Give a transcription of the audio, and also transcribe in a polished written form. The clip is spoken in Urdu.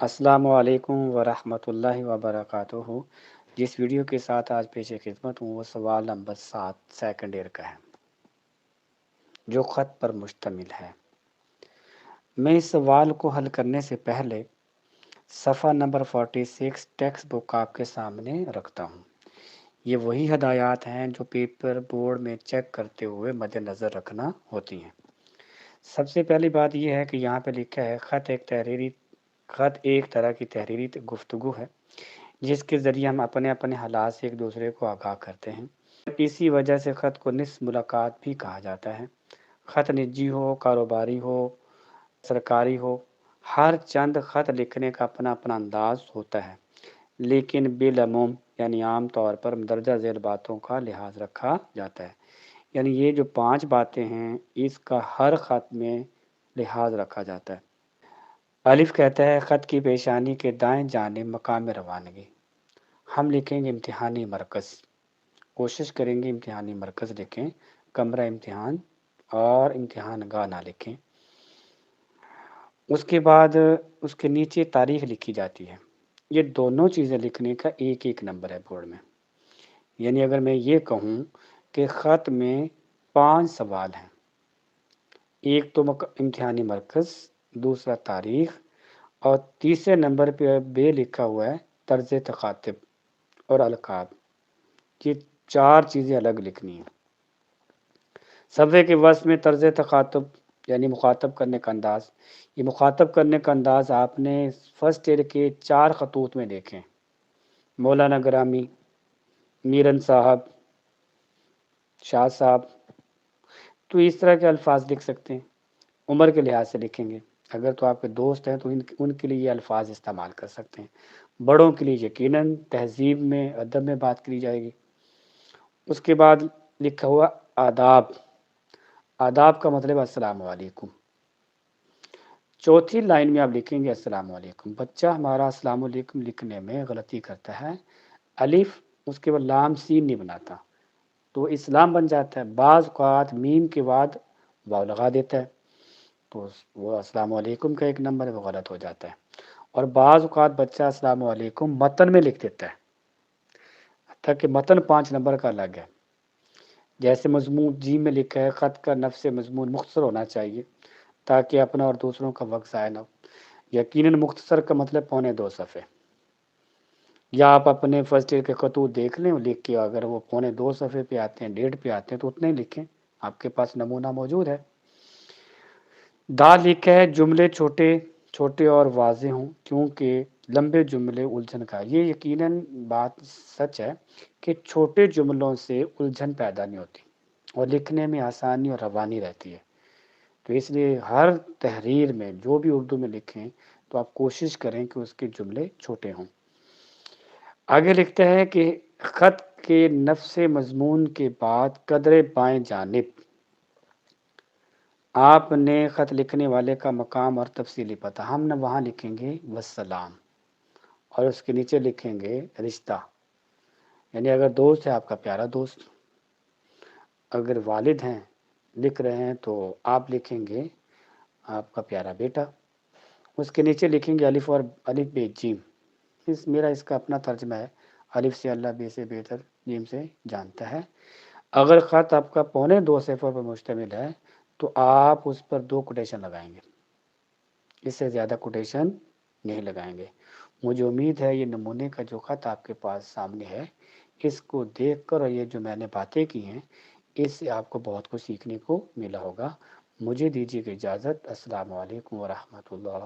السلام علیکم ورحمۃ اللہ وبرکاتہ۔ جس ویڈیو کے ساتھ آج پیش خدمت ہوں وہ سوال نمبر 7 سیکنڈ ایئر کا ہے جو خط پر مشتمل ہے۔ میں اس سوال کو حل کرنے سے پہلے صفحہ نمبر 46 ٹیکسٹ بک آپ کے سامنے رکھتا ہوں۔ یہ وہی ہدایات ہیں جو پیپر بورڈ میں چیک کرتے ہوئے مد نظر رکھنا ہوتی ہیں۔ سب سے پہلی بات یہ ہے کہ یہاں پہ لکھا ہے خط ایک طرح کی تحریری گفتگو ہے جس کے ذریعے ہم اپنے حالات سے ایک دوسرے کو آگاہ کرتے ہیں۔ اسی وجہ سے خط کو نصف ملاقات بھی کہا جاتا ہے۔ خط نجی ہو، کاروباری ہو، سرکاری ہو، ہر چند خط لکھنے کا اپنا انداز ہوتا ہے، لیکن بالعموم یعنی عام طور پر مندرجہ ذیل باتوں کا لحاظ رکھا جاتا ہے۔ یعنی یہ جو 5 باتیں ہیں اس کا ہر خط میں لحاظ رکھا جاتا ہے۔ الف کہتا ہے خط کی پیشانی کے دائیں جانب مقام روانگی۔ ہم لکھیں گے امتحانی مرکز، کوشش کریں گے امتحانی مرکز لکھیں، کمرہ امتحان اور امتحان گاہ نہ لکھیں۔ اس کے بعد اس کے نیچے تاریخ لکھی جاتی ہے۔ یہ دونوں چیزیں لکھنے کا ایک نمبر ہے بورڈ میں۔ یعنی اگر میں یہ کہوں کہ خط میں 5 سوال ہیں، ایک تو امتحانی مرکز، دوسرا تاریخ، اور تیسرے نمبر پہ بے لکھا ہوا ہے طرز تخاطب اور القاب۔ یہ 4 چیزیں الگ لکھنی ہیں۔ صفحے کے وسط میں طرز تخاطب یعنی مخاطب کرنے کا انداز۔ یہ مخاطب کرنے کا انداز آپ نے فرسٹ ایئر کے 4 خطوط میں دیکھیں: مولانا گرامی، میرن صاحب، شاہ صاحب۔ تو اس طرح کے الفاظ لکھ سکتے ہیں۔ عمر کے لحاظ سے لکھیں گے، اگر تو آپ کے دوست ہیں تو ان کے لیے یہ الفاظ استعمال کر سکتے ہیں۔ بڑوں کے لیے یقیناً تہذیب میں، ادب میں بات کی جائے گی۔ اس کے بعد لکھا ہوا آداب۔ آداب کا مطلب السلام علیکم۔ چوتھی لائن میں آپ لکھیں گے السلام علیکم۔ بچہ ہمارا السلام علیکم لکھنے میں غلطی کرتا ہے، الف اس کے بعد لام سین نہیں بناتا تو اسلام بن جاتا ہے۔ بعض اوقات میم کے بعد واو لگا دیتا ہے تو وہ السلام علیکم کا 1 نمبر ہے، وہ غلط ہو جاتا ہے۔ اور بعض اوقات بچہ السلام علیکم متن میں لکھ دیتا ہے، حتیٰ کہ متن 5 نمبر کا الگ ہے۔ جیسے مضمون جی میں لکھا ہے خط کا نفس مضمون مختصر ہونا چاہیے تاکہ اپنا اور دوسروں کا وقت ضائع نہ ہو۔ یقیناً مختصر کا مطلب 2.25 صفحے، یا آپ اپنے فرسٹ ایئر کے خطوط دیکھ لیں لکھ کے، اگر وہ 2.25 صفحے پہ آتے ہیں، 1.5 پہ آتے ہیں تو اتنے ہی لکھیں، آپ کے پاس نمونہ موجود ہے۔ دا لکھا ہے جملے چھوٹے اور واضح ہوں کیونکہ لمبے جملے الجھن کا۔ یہ یقیناً بات سچ ہے کہ چھوٹے جملوں سے الجھن پیدا نہیں ہوتی اور لکھنے میں آسانی اور روانی رہتی ہے۔ تو اس لیے ہر تحریر میں جو بھی اردو میں لکھیں تو آپ کوشش کریں کہ اس کے جملے چھوٹے ہوں۔ آگے لکھتا ہے کہ خط کے نفس مضمون کے بعد قدر بائیں جانب آپ نے خط لکھنے والے کا مقام اور تفصیلی پتہ، ہم نے وہاں لکھیں گے والسلام، اور اس کے نیچے لکھیں گے رشتہ، یعنی اگر دوست ہے آپ کا پیارا دوست، اگر والد ہیں لکھ رہے ہیں تو آپ لکھیں گے آپ کا پیارا بیٹا۔ اس کے نیچے لکھیں گے الف اور الف بے جیم۔ میرا اس کا اپنا ترجمہ ہے، الف سے اللہ، بے سے بہتر، جیم سے جانتا ہے۔ اگر خط آپ کا 2.25 صفحے پر مشتمل ہے تو آپ اس پر 2 کوٹیشن لگائیں گے، اس سے زیادہ کوٹیشن نہیں لگائیں گے۔ مجھے امید ہے یہ نمونے کا جو خط آپ کے پاس سامنے ہے، اس کو دیکھ کر اور یہ جو میں نے باتیں کی ہیں اس سے آپ کو بہت کچھ سیکھنے کو ملا ہوگا۔ مجھے دیجیے اجازت۔ السلام علیکم ورحمۃ اللہ۔